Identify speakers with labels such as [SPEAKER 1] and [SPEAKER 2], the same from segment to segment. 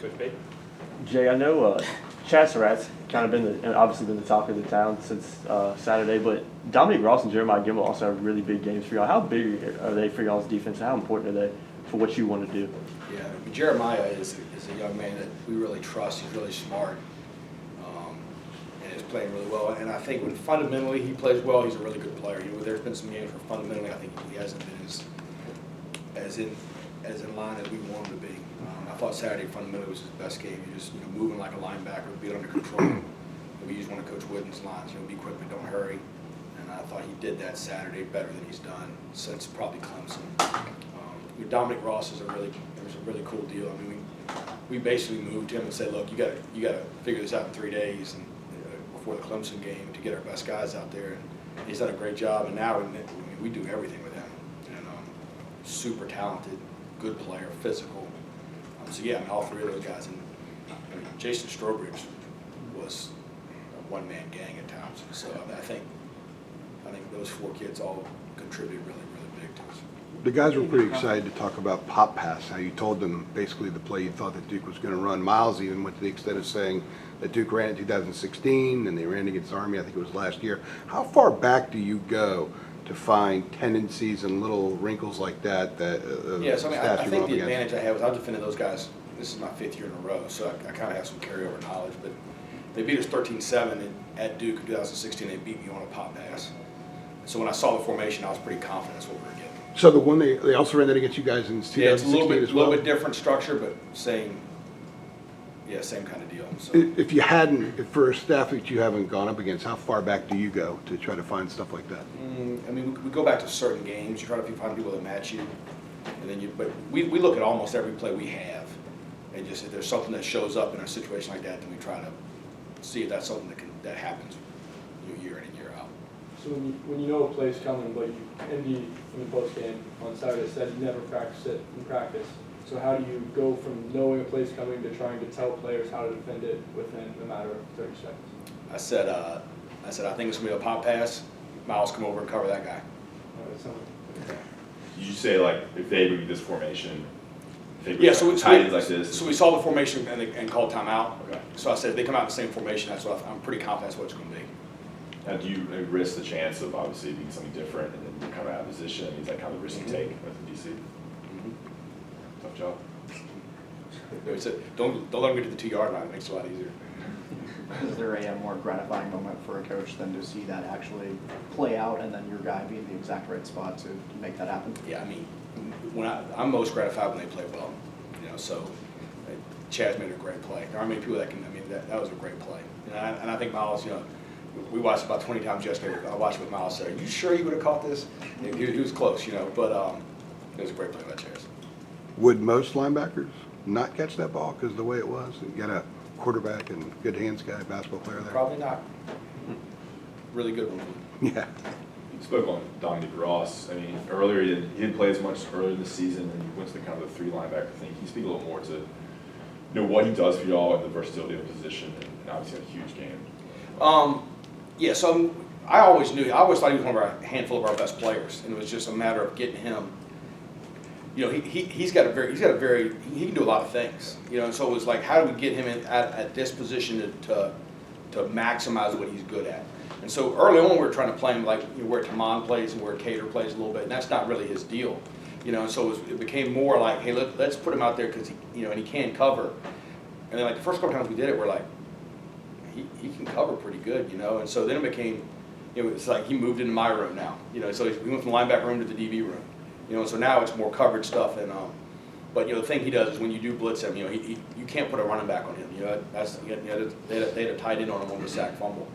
[SPEAKER 1] Coach Bateman.
[SPEAKER 2] Jay, I know Chad Surratt's kind of obviously been the talk of the town since Saturday, but Dominic Ross and Jeremiah Gimel also have really big games for y'all. How big are they for y'all's defense? How important are they for what you want to do?
[SPEAKER 3] Yeah, Jeremiah is a young man that we really trust. He's really smart and is playing really well. And I think when fundamentally he plays well, he's a really good player. You know, there's been some games where fundamentally I think he hasn't been as in line as we want him to be. I thought Saturday fundamentally was his best game. He just moving like a linebacker, be under control. We used one of Coach Wooden's lines, be quick but don't hurry. And I thought he did that Saturday better than he's done since probably Clemson. Dominic Ross is a really cool deal. I mean, we basically moved him and said, look, you got to figure this out in 3 days and before the Clemson game to get our best guys out there. And he's done a great job. And now we do everything with him. And super talented, good player, physical. So yeah, all three of those guys. And Jason Strobridge was a one-man gang at times. So I think those 4 kids all contributed really big to us.
[SPEAKER 4] The guys were pretty excited to talk about pop pass, how you told them basically the play you thought that Duke was going to run. Miles even went to the extent of saying that Duke ran in 2016 and they ran against Army, I think it was last year. How far back do you go to find tendencies and little wrinkles like that?
[SPEAKER 3] Yeah, so I think the advantage I have is I've defended those guys. This is my 5th year in a row, so I kind of have some carryover knowledge. But they beat us 13-7 at Duke in 2016. They beat me on a pop pass. So when I saw the formation, I was pretty confident that's what we were getting.
[SPEAKER 4] So the one they also ran that against you guys in 2016
[SPEAKER 3] it's
[SPEAKER 4] as well?
[SPEAKER 3] a little bit different structure, but same kind of deal. So.
[SPEAKER 4] If you hadn't, for a staff that you haven't gone up against, how far back do you go to try to find stuff like that?
[SPEAKER 3] I mean, we go back to certain games. You try to find people that match you, and then but we look at almost every play we have, and just if there's something that shows up in a situation like that, then we try to see if that's something that happens year in and year out.
[SPEAKER 5] So when you know a play's coming, but in the post game on Saturday said you never practice it in practice. So how do you go from knowing a play's coming to trying to tell players how to defend it within a matter of 30 seconds? I said
[SPEAKER 3] I think it's gonna be a pop pass. Miles, come over and cover that guy.
[SPEAKER 1] Did you say like if they would be this formation?
[SPEAKER 3] So
[SPEAKER 1] tight like this.
[SPEAKER 3] So we saw the formation and called timeout.
[SPEAKER 1] Okay.
[SPEAKER 3] So I said if they come out in the same formation, that's what I'm pretty confident that's what it's going to be.
[SPEAKER 1] Now, do you risk the chance of obviously being something different and then you come out of position? Is that kind of the risk you take with DC? Tough job.
[SPEAKER 3] They said, don't let them get to the 2-yard line. It makes it a lot easier.
[SPEAKER 6] Is there a more gratifying moment for a coach than to see that actually play out and then your guy be in the exact right spot to make that happen?
[SPEAKER 3] Yeah, I mean, I'm most gratified when they play well. So Chad's made a great play. There aren't many people that can. I mean, that was a great play. And I think Miles, we watched it about 20 times yesterday. I watched it with Miles. Said, "Are you sure you would have caught this?" He was close, but it was a great play by Chad.
[SPEAKER 4] Would most linebackers not catch that ball because of the way it was? You got a quarterback and good hands guy, basketball player there?
[SPEAKER 3] Probably not. Really good one.
[SPEAKER 4] Yeah.
[SPEAKER 1] You spoke on Dominic Ross. I mean, earlier he didn't play as much earlier in the season, and he went to the kind of the 3 linebacker thing. Can you speak a little more to what he does for y'all and the versatility of the position, and obviously had a huge game?
[SPEAKER 3] Yeah. So I always thought he was one of a handful of our best players, and it was just a matter of getting him. He can do a lot of things. So it was like, how do we get him at this position to maximize what he's good at? And so early on, we were trying to play him like where Taman plays and where Cater plays a little bit, and that's not really his deal. And so it became more like, hey, let's put him out there because and he can cover. And then like the first couple times we did it, we're like, he can cover pretty good, And so then it became, it's like he moved into my room now, So we went from the linebacker room to the DB room, And so now it's more coverage stuff. And but the thing he does is when you do blitz him, you can't put a running back on him. They had a tight end on him on the sack fumble.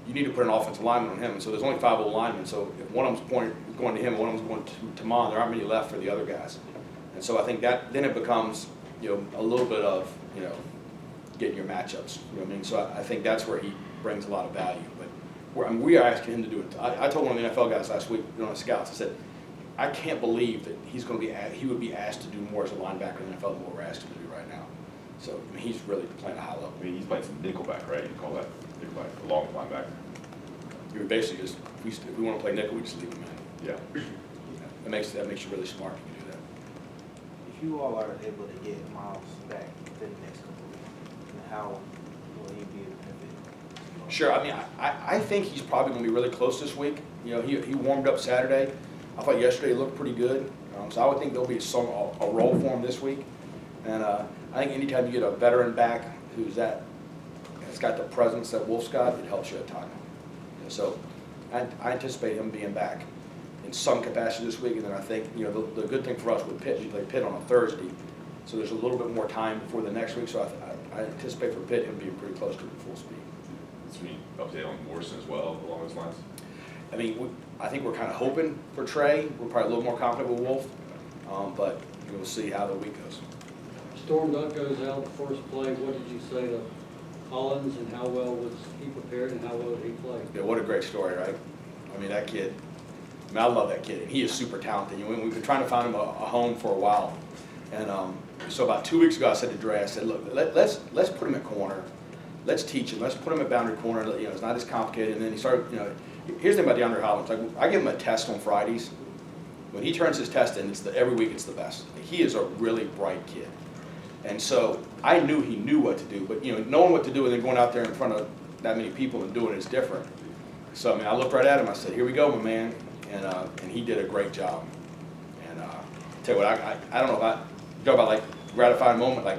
[SPEAKER 3] You need to put an offensive lineman on him. And so there's only 5 old linemen. So if one of them's going to him, one of them's going to Mon, there aren't many left for the other guys. And so I think that then it becomes a little bit of getting your matchups. So I think that's where he brings a lot of value. But we are asking him to do it. I told one of the NFL guys last week on the scouts. I said, I can't believe that he would be asked to do more as a linebacker in the NFL than what we're asking him to do right now. So he's really playing a high level.
[SPEAKER 1] I mean, he's playing some nickelback, right? You call that nickelback, along with linebacker.
[SPEAKER 3] You basically just if we want to play nickel, we just leave him in.
[SPEAKER 1] Yeah.
[SPEAKER 3] That makes you really smart if you do that.
[SPEAKER 7] If you all are able to get Miles back within the next couple of weeks, and how will he be a benefit?
[SPEAKER 3] Sure, I mean, I think he's probably gonna be really close this week. You know, he warmed up Saturday. I thought yesterday he looked pretty good. So I would think there'll be a role for him this week. And I think anytime you get a veteran back has got the presence that Wolf's got, it helps you a ton. And so I anticipate him being back in some capacity this week. And then I think, you know, the good thing for us with Pitt, we play Pitt on a Thursday. So there's a little bit more time before the next week. So I anticipate for Pitt him being pretty close to full speed.
[SPEAKER 1] So we update on Morrison as well along those lines.
[SPEAKER 3] I mean, I think we're kind of hoping for Trey. We're probably a little more confident with Wolf, but we'll see how the week goes.
[SPEAKER 8] Storm Duck goes out first play. What did you say to Hollins, and how well was he prepared, and how well did he play?
[SPEAKER 3] Yeah, what a great story, right? I mean, that kid, I mean, I love that kid. He is super talented. You know, we've been trying to find him a home for a while. And so about 2 weeks ago, I said to Dre, I said, look, let's put him at corner. Let's teach him. Let's put him at boundary corner. You know, it's not as complicated. And then he started, you know, here's the thing about DeAndre Hollins. Like, I give him a test on Fridays. When he turns his test in, every week it's the best. He is a really bright kid. And so I knew he knew what to do, but, you know, knowing what to do and then going out there in front of that many people and doing it is different. So, I mean, I looked right at him. I said, here we go, my man. And he did a great job. And tell you what, I don't know about, you talk about like gratifying moment, like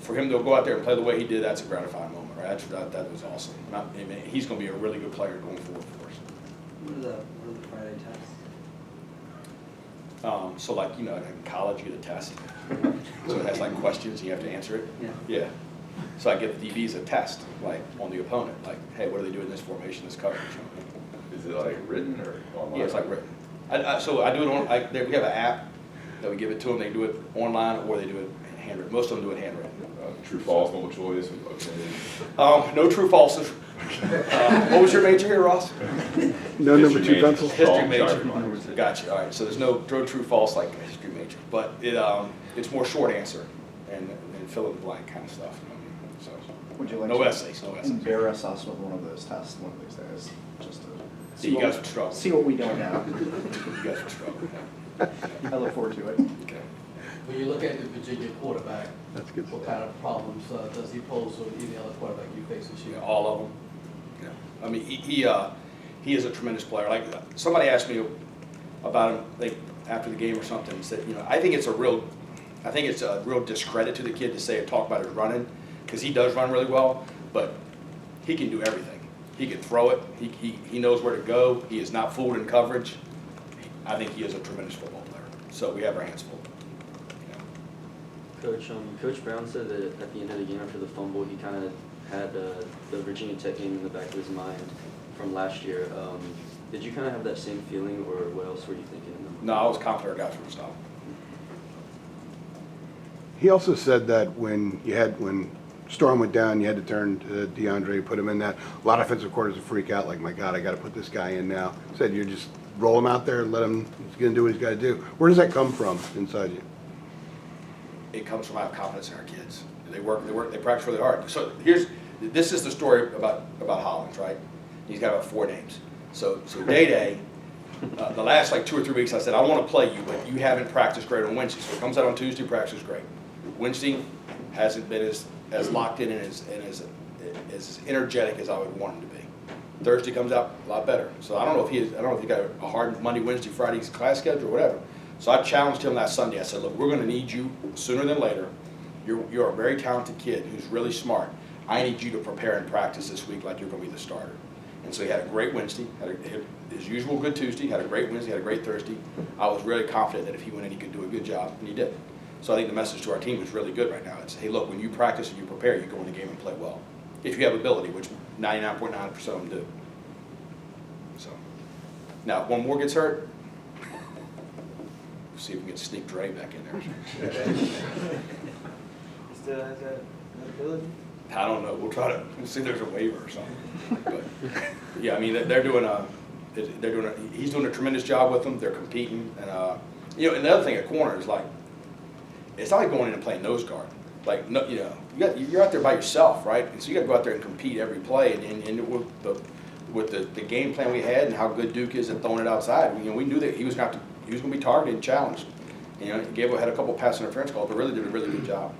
[SPEAKER 3] for him to go out there and play the way he did, that's a gratifying moment, right? That was awesome. I mean, he's going to be a really good player going forward for us.
[SPEAKER 7] What are the Friday tests?
[SPEAKER 3] So like, you know, in college you get a test. So it has like questions and you have to answer it. Yeah. So I give the DBs a test, like on the opponent, like, hey, what do they do in this formation, this coverage?
[SPEAKER 1] Is it like written or online?
[SPEAKER 3] Yeah, it's like written. So I do it on, we have an app that we give it to them. They do it online or they do it handwritten. Most of them do it handwritten.
[SPEAKER 1] True, false, multiple choice. Okay.
[SPEAKER 3] No true falses. What was your major here, Ross?
[SPEAKER 4] No number
[SPEAKER 1] History
[SPEAKER 4] two
[SPEAKER 1] major.
[SPEAKER 4] pencil?
[SPEAKER 3] History
[SPEAKER 1] Oh,
[SPEAKER 3] major.
[SPEAKER 1] sorry.
[SPEAKER 3] Gotcha. All right. So there's no true false like a history major, but it's more short answer and fill in the blank kind of stuff. So
[SPEAKER 6] Would you like
[SPEAKER 3] no
[SPEAKER 6] to
[SPEAKER 3] essays, no essays.
[SPEAKER 6] embarrass us with one of those tests one of these days? Just to
[SPEAKER 3] Yeah, you guys would struggle.
[SPEAKER 6] see what we don't know.
[SPEAKER 3] You guys would struggle.
[SPEAKER 6] I look forward to it.
[SPEAKER 3] Okay.
[SPEAKER 9] When you look at the Virginia quarterback,
[SPEAKER 4] That's good
[SPEAKER 9] what
[SPEAKER 4] stuff.
[SPEAKER 9] kind of problems does he pose to any other quarterback you face this year?
[SPEAKER 3] Yeah, all of them. Yeah. I mean, he is a tremendous player. Like somebody asked me about him, like after the game or something, and said, you know, I think it's a real discredit to the kid to say talk about his running, because he does run really well, but he can do everything. He can throw it. He knows where to go. He is not fooled in coverage. I think he is a tremendous football player. So we have our hands full.
[SPEAKER 10] Coach Brown said that at the end of the game after the fumble, he kind of had the Virginia Tech game in the back of his mind from last year. Did you kind of have that same feeling, or what else were you thinking?
[SPEAKER 3] No, I was confident our guys would stop.
[SPEAKER 4] He also said that when Storm went down, you had to turn to DeAndre, put him in that. A lot of offensive coordinators would freak out, like, my God, I got to put this guy in now. Said you just roll him out there and let him, he's going to do what he's got to do. Where does that come from inside you?
[SPEAKER 3] It comes from our confidence in our kids. They practice really hard. So this is the story about Hollins, right? He's got about 4 names. So Day, the last like 2 or 3 weeks, I said, I want to play you, but you haven't practiced great on Wednesday. So it comes out on Tuesday, practice great. Wednesday hasn't been as locked in and as energetic as I would want him to be. Thursday comes out a lot better. So I don't know if he got a hard Monday, Wednesday, Friday class schedule or whatever. So I challenged him last Sunday. I said, look, we're going to need you sooner than later. You're a very talented kid who's really smart. I need you to prepare and practice this week like you're going to be the starter. And so he had a great Wednesday, had his usual good Tuesday, had a great Wednesday, had a great Thursday. I was really confident that if he went in, he could do a good job, and he did. So I think the message to our team is really good right now. It's, hey, look, when you practice and you prepare, you go in the game and play well. If you have ability, which 99.9% of them do. So now, if one more gets hurt, we'll see if we can sneak Dre back in there.
[SPEAKER 7] He still has that ability?
[SPEAKER 3] I don't know. We'll see if there's a waiver or something. But yeah, I mean, he's doing a tremendous job with them. They're competing, and you know, and the other thing at corner is like, it's not like going in and playing nose guard. Like, no, you know, you're out there by yourself, right? And so you got to go out there and compete every play. And with the game plan we had and how good Duke is at throwing it outside, you know, we knew that he was going to be targeted and challenged. You know, had a couple pass interference calls, but really did a really good job.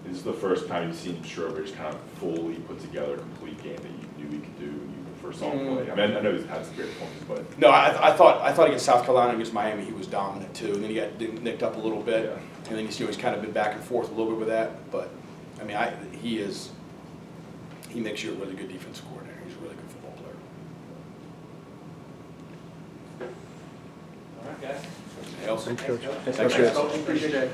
[SPEAKER 1] This is the first time you've seen Strowbridge kind of fully put together a complete game that you knew he could do when you first saw him play. I mean, I know he's had some great performances, but
[SPEAKER 3] No, I thought against South Carolina, against Miami, he was dominant too, and then he got nicked up a little bit,
[SPEAKER 1] Yeah.
[SPEAKER 3] and then you see he's kind of been back and forth a little bit with that, but, I mean, he makes you a really good defensive coordinator, he's a really good football player.
[SPEAKER 7] All right, guys.
[SPEAKER 3] Anything else?
[SPEAKER 4] Thanks, Coach.
[SPEAKER 3] Thanks, guys.
[SPEAKER 6] Appreciate it.